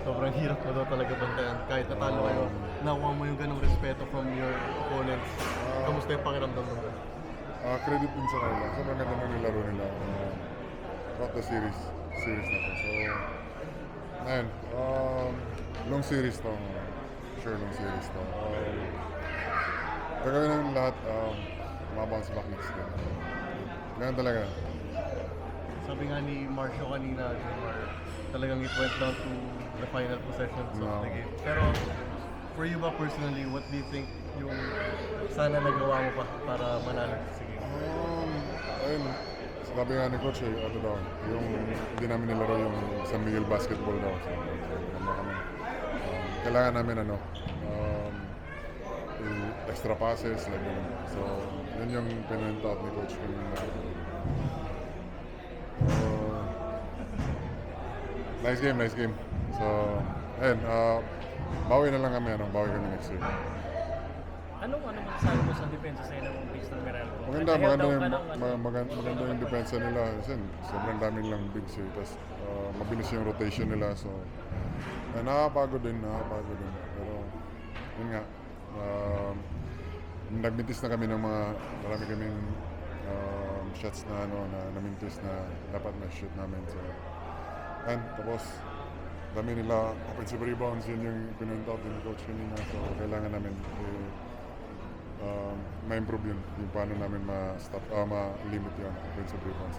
sobrang hirap mo daw talaga bantayan. Kahit natalo kayo, nakuha mo yung ganong respeto from your opponents. Kamusta yung pakiramdam mo? Credit din sa kanila. Sobrang ganda ng nilaro nila throughout the series na to. So, ayun, long series to. Sure, long series to. Gagawin namin lahat, mabounce back next game. Ganun talaga. Sabi nga ni Marcio kanina, Jomar, talagang it went down to the final possessions of the game. Pero for you ba personally, what do you think yung sana nagawa mo pa para manalo sa game? Ayun, sabi nga ni Coach, ano daw, yung hindi namin nilaro yung San Miguel basketball daw. So, kailangan namin yung extra passes, like yun. So, yun yung pinag-taught ni Coach kanina. Nice game. So, ayun, bawi na lang kami, bawi kami next year. Anong masasabi mo sa depensa sa inyo ng base ng Meralco? Maganda yung depensa nila. Kasi sobrang daming lang bigs eh. Tapos mabilis yung rotation nila. So, nakakapagod din. Pero, yun nga. Nagmintis na kami ng marami kaming shots na namintis na dapat na-shoot namin. So, and tapos, dami nila offensive rebounds. Yun yung pinuntout din ni Coach kanina. So, kailangan namin ma-improve yun. Yung paano namin ma-limit yun, offensive rebounds.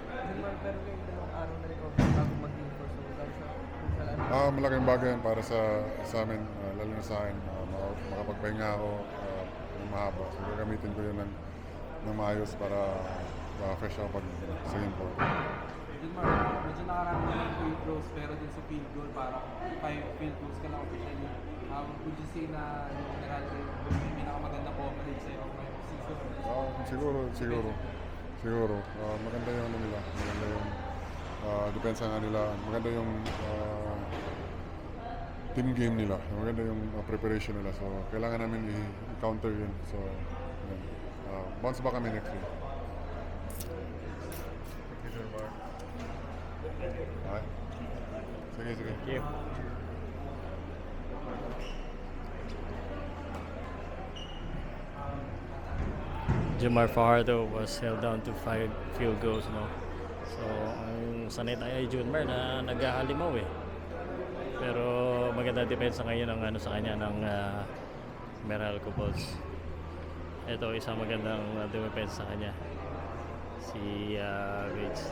Pero yung dalawang araw na recovery bago mag-enforce Malaking bagay yan para sa amin, lalo na sa akin. Makapagpahinga ako ng mahaba. So, gagamitin ko yun ng maayos para fresh ako pag sa game po. Medyo nakarami na yung free throws pero din sa field goal parang 5 field goals ka lang officially. Would you say na yung Meralco yung pinakamaganda po din sa iyo ngayong season? Siguro. Maganda yung nila. Maganda yung depensa nga nila. Maganda yung team game nila. Maganda yung preparation nila. So, kailangan namin i-counter yun. So, bounce back kami next week. Okay. Sige. Thank you. Jomar Fajardo was held down to 5 field goals, no? So, ang sanay tayo ay Jomar na naghahalimaw eh. Pero maganda depensa ngayon ng sa kanya ng Meralco Bulls. Ito isang magandang depensa sa kanya. Si Riggs.